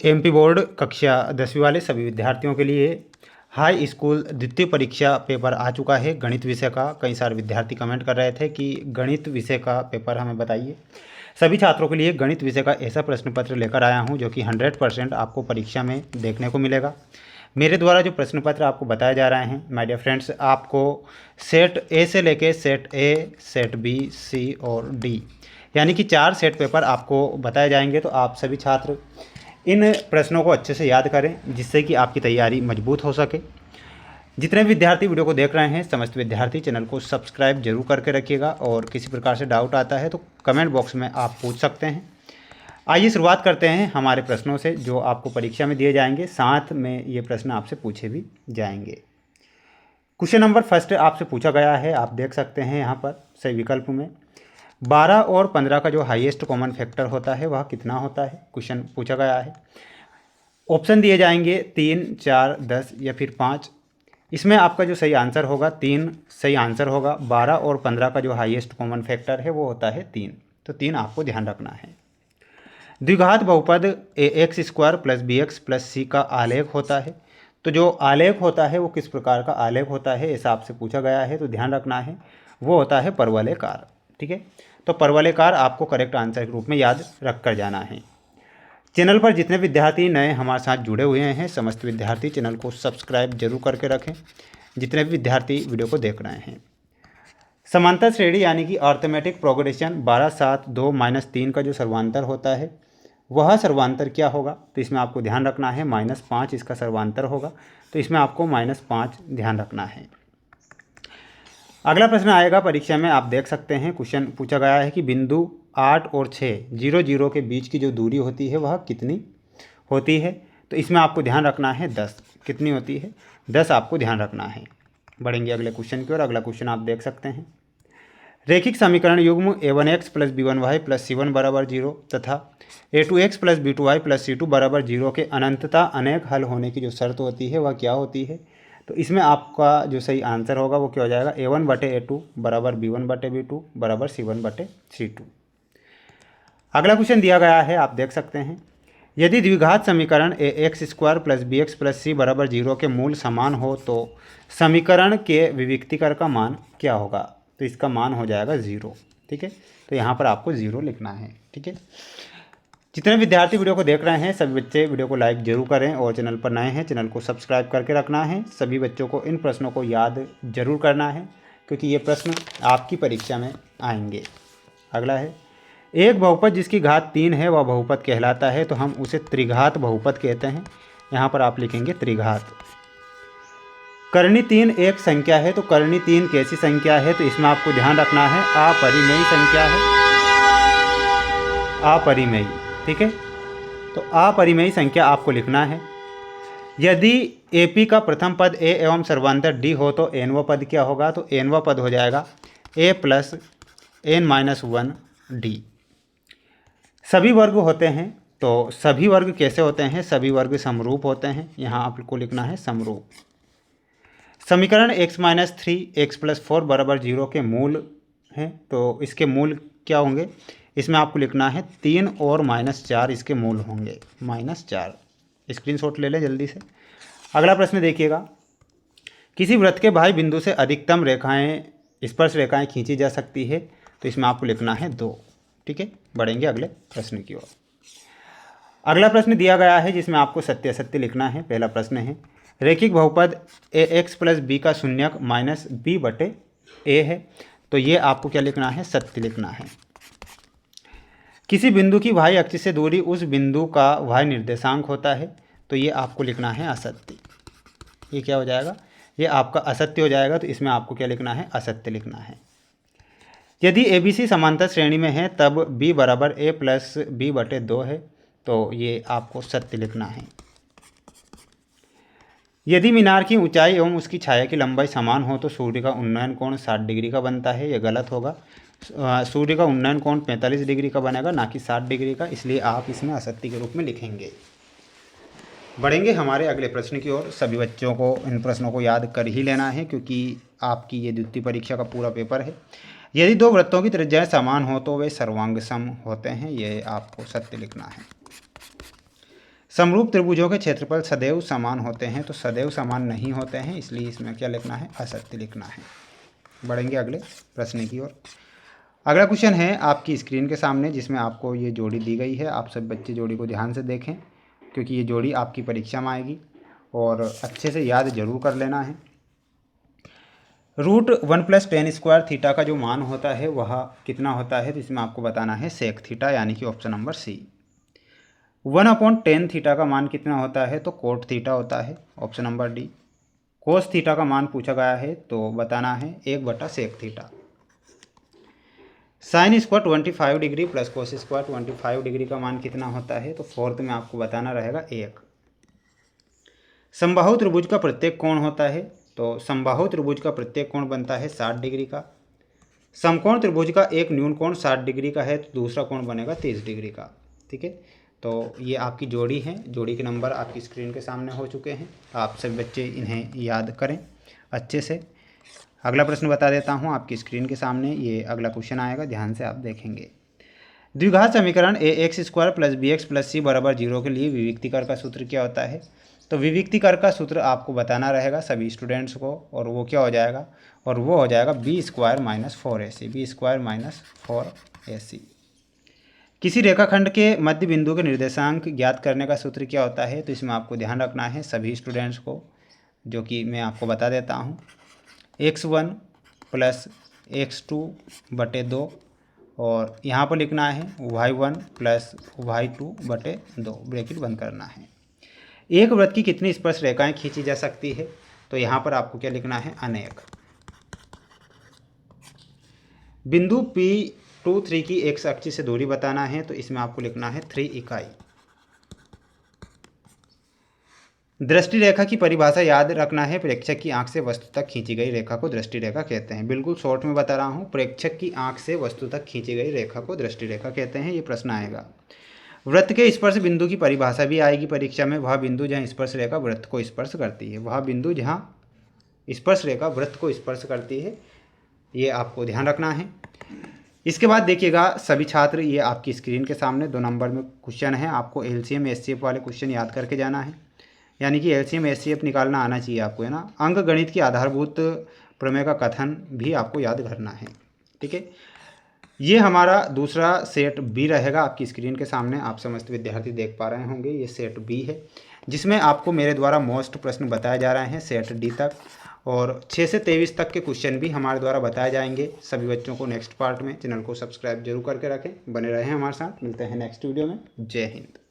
MP board कक्षा 10वीं वाले सभी विद्यार्थियों के लिए हाई स्कूल द्वितीय परीक्षा पेपर आ चुका है गणित विषय का। कई सारे विद्यार्थी कमेंट कर रहे थे कि गणित विषय का पेपर हमें बताइए। सभी छात्रों के लिए गणित विषय का ऐसा प्रश्न पत्र लेकर आया हूं जो कि 100% आपको परीक्षा में देखने को मिलेगा। मेरे द्वारा जो प्रश्न पत्र आपको बताए जा रहे हैं माय डियर फ्रेंड्स, आपको सेट ए से लेके सेट ए, सेट बी, सी और डी यानी कि 4 सेट पेपर आपको बताए जाएंगे। तो आप सभी छात्र इन प्रश्नों को अच्छे से याद करें जिससे कि आपकी तैयारी मजबूत हो सके। जितने विद्यार्थी वीडियो को देख रहे हैं समस्त विद्यार्थी चैनल को सब्सक्राइब जरूर करके रखिएगा और किसी प्रकार से डाउट आता है तो कमेंट बॉक्स में आप पूछ सकते हैं। आइए शुरुआत करते हैं हमारे प्रश्नों से जो आपको परीक्षा में दिए जाएंगे, साथ में ये प्रश्न आपसे पूछे भी जाएंगे। क्वेश्चन नंबर फर्स्ट आपसे पूछा गया है, आप देख सकते हैं यहाँ पर सही विकल्प में 12 और 15 का जो हाईएस्ट कॉमन फैक्टर होता है वह कितना होता है। क्वेश्चन पूछा गया है, ऑप्शन दिए जाएंगे 3, 4, 10 या फिर 5। इसमें आपका जो सही आंसर होगा 3 सही आंसर होगा। 12 और 15 का जो हाईएस्ट कॉमन फैक्टर है वो होता है 3, तो 3 आपको ध्यान रखना है। द्विघात बहुपद ax² + bx + c का आलेख होता है, तो जो आलेख होता है वो किस प्रकार का आलेख होता है ऐसा आपसे पूछा गया है, तो ध्यान रखना है वो होता है परवलयकार। ठीक है, तो परवलयकार आपको करेक्ट आंसर के रूप में याद रख कर जाना है। चैनल पर जितने विद्यार्थी नए हमारे साथ जुड़े हुए हैं समस्त विद्यार्थी चैनल को सब्सक्राइब जरूर करके रखें, जितने भी विद्यार्थी वीडियो को देख रहे हैं। समांतर श्रेणी यानी कि अर्थमेटिक प्रोग्रेशन 12, 7, 2, -3 का जो सर्वांतर होता है वह सर्वांतर क्या होगा, तो इसमें आपको ध्यान रखना है -5 इसका सर्वांतर होगा, तो इसमें आपको -5 ध्यान रखना है। अगला प्रश्न आएगा परीक्षा में, आप देख सकते हैं क्वेश्चन पूछा गया है कि बिंदु 8 और 6, 0, 0 के बीच की जो दूरी होती है वह कितनी होती है, तो इसमें आपको ध्यान रखना है 10। कितनी होती है? 10 आपको ध्यान रखना है। बढ़ेंगे अगले क्वेश्चन की ओर। अगला क्वेश्चन आप देख सकते हैं, रैखिक समीकरण युग्म a1x + b1y + c1 = 0 तथा a2x + b2y + c2 = 0 के अनंतता अनेक हल होने की जो शर्त होती है वह क्या होती है, तो इसमें आपका जो सही आंसर होगा वो क्या हो जाएगा, a1/a2 = b1/b2 = c1/c2। अगला क्वेश्चन दिया गया है, आप देख सकते हैं, यदि द्विघात समीकरण ax² + bx + c = 0 के मूल समान हो तो समीकरण के विविक्तिकर का मान क्या होगा, तो इसका मान हो जाएगा 0। ठीक है, तो यहाँ पर आपको 0 लिखना है। ठीक है, जितने विद्यार्थी वीडियो को देख रहे हैं सभी बच्चे वीडियो को लाइक जरूर करें और चैनल पर नए हैं चैनल को सब्सक्राइब करके रखना है। सभी बच्चों को इन प्रश्नों को याद जरूर करना है क्योंकि ये प्रश्न आपकी परीक्षा में आएंगे। अगला है, एक बहुपद जिसकी घात 3 है वह बहुपद कहलाता है, तो हम उसे त्रिघात बहुपद कहते हैं। यहाँ पर आप लिखेंगे त्रिघात। कर्णी 3 एक संख्या है, तो कर्णी 3 कैसी संख्या है, तो इसमें आपको ध्यान रखना है अपरिमेयी संख्या है, अपरिमेयी। ठीक है, तो अपरिमेयी संख्या आपको लिखना है। यदि AP का प्रथम पद A एवं सर्वांतर D हो तो nवां पद क्या होगा, तो nवां पद हो जाएगा A + n-1 D। सभी वर्ग होते हैं, तो सभी वर्ग कैसे होते हैं, सभी वर्ग समरूप होते हैं, यहाँ आपको लिखना है समरूप। समीकरण x - 3 x + 4 = 0 के मूल हैं, तो इसके मूल क्या होंगे, इसमें आपको लिखना है 3 और -4 इसके मूल होंगे, -4। स्क्रीनशॉट ले लें जल्दी से। अगला प्रश्न देखिएगा, किसी वृत्त के बाह्य बिंदु से अधिकतम रेखाएं स्पर्श रेखाएं खींची जा सकती है, तो इसमें आपको लिखना है 2। ठीक है, बढ़ेंगे अगले प्रश्न की ओर। अगला प्रश्न दिया गया है जिसमें आपको सत्य असत्य लिखना है। पहला प्रश्न है, रैखिक बहुपद ax + b का शून्यक -b/a है, तो ये आपको क्या लिखना है, सत्य लिखना है। किसी बिंदु की y अक्ष से दूरी उस बिंदु का y निर्देशांक होता है, तो ये आपको लिखना है असत्य। ये क्या हो जाएगा, ये आपका असत्य हो जाएगा, तो इसमें आपको क्या लिखना है, असत्य लिखना है। यदि ABC समांतर श्रेणी में है तब b = a + b/2 है, तो ये आपको सत्य लिखना है। यदि मीनार की ऊंचाई एवं उसकी छाया की लंबाई समान हो तो सूर्य का उन्नयन कोण 60 डिग्री का बनता है, ये गलत होगा। सूर्य का उन्नयन कोण 45 डिग्री का बनेगा, ना कि 60 डिग्री का, इसलिए आप इसमें असत्य के रूप में लिखेंगे। बढ़ेंगे हमारे अगले प्रश्न की ओर। सभी बच्चों को इन प्रश्नों को याद कर ही लेना है क्योंकि आपकी ये द्वितीय परीक्षा का पूरा पेपर है। यदि 2 वृत्तों की त्रिज्याएं समान हो तो वे सर्वांग सम होते हैं, ये आपको सत्य लिखना है। समरूप त्रिभुजों के क्षेत्रफल सदैव समान होते हैं, तो सदैव समान नहीं होते हैं, इसलिए इसमें क्या लिखना है, असत्य लिखना है। बढ़ेंगे अगले प्रश्न की ओर। अगला क्वेश्चन है आपकी स्क्रीन के सामने, जिसमें आपको ये जोड़ी दी गई है। आप सब बच्चे जोड़ी को ध्यान से देखें, क्योंकि ये जोड़ी आपकी परीक्षा में आएगी और अच्छे से याद जरूर कर लेना है। √1 + tan² थीटा का जो मान होता है वह कितना होता है, तो इसमें आपको बताना है सेक थीटा, यानी कि option number C. 1/tan theta का मान कितना होता है, तो कोट थीटा होता है, option number D. Cos theta का मान पूछा गया है तो बताना है 1/सेक theta. sin² 25 degree plus cos² 25 degree का मान कितना होता है, तो फोर्थ में आपको बताना रहेगा 1। समबाहु त्रिभुज का प्रत्येक कोण होता है, तो समबाहु त्रिभुज का प्रत्येक कोण बनता है 60 डिग्री का। समकोण त्रिभुज का एक न्यून कोण 60 डिग्री का है, तो दूसरा कोण बनेगा 30 डिग्री का। ठीक है, तो ये आपकी जोड़ी है। जोड़ी के नंबर आपकी स्क्रीन के सामने हो चुके हैं। आप सभी बच्चे इन्हें याद करें अच्छे से। अगला प्रश्न बता देता हूँ आपकी स्क्रीन के सामने। ये अगला क्वेश्चन आएगा, ध्यान से आप देखेंगे। द्विघात समीकरण ax² + bx + c = 0 के लिए विविक्तिकर का सूत्र क्या होता है, तो विविक्तिकर का सूत्र आपको बताना रहेगा सभी स्टूडेंट्स को, और वो क्या हो जाएगा, और वो हो जाएगा b² - 4ac, b² - 4ac। किसी रेखाखंड के मध्य बिंदु के निर्देशांक ज्ञात करने का सूत्र क्या होता है, तो इसमें आपको ध्यान रखना है सभी स्टूडेंट्स को, जो कि मैं आपको बता देता हूँ। x1 + x2/2 और यहाँ पर लिखना है y1 + y2/2, ब्रैकेट बंद करना है। एक वृत्त की कितनी स्पर्श रेखाएं खींची जा सकती है, तो यहाँ पर आपको क्या लिखना है, अनेक। बिंदु P23 की x अक्ष से दूरी बताना है, तो इसमें आपको लिखना है 3 इकाई। दृष्टि रेखा की परिभाषा याद रखना है, प्रेक्षक की आंख से वस्तु तक खींची गई रेखा को दृष्टि रेखा कहते हैं। बिल्कुल शॉर्ट में बता रहा हूँ, प्रेक्षक की आंख से वस्तु तक खींची गई रेखा को दृष्टि रेखा कहते हैं। ये प्रश्न आएगा। वृत्त के स्पर्श बिंदु की परिभाषा भी आएगी परीक्षा में। वह बिंदु जहाँ स्पर्श रेखा वृत्त को स्पर्श करती है, वह बिंदु जहाँ स्पर्श रेखा वृत्त को स्पर्श करती है, ये आपको ध्यान रखना है। इसके बाद देखिएगा सभी छात्र, ये आपकी स्क्रीन के सामने 2 नंबर में क्वेश्चन है। आपको LCM SCF वाले क्वेश्चन याद करके जाना है, यानी कि LCM SCF निकालना आना चाहिए आपको, है ना। अंक गणित की आधारभूत प्रमेय का कथन भी आपको याद करना है। ठीक है, ये हमारा दूसरा सेट B रहेगा आपकी स्क्रीन के सामने। आप समस्त विद्यार्थी देख पा रहे होंगे, ये सेट B है, जिसमें आपको मेरे द्वारा मोस्ट प्रश्न बताए जा रहे हैं सेट D तक, और 6 से 23 तक के क्वेश्चन भी हमारे द्वारा बताए जाएंगे सभी बच्चों को नेक्स्ट पार्ट में। चैनल को सब्सक्राइब जरूर करके रखें, बने रहें हमारे साथ। मिलते हैं नेक्स्ट वीडियो में। जय हिंद।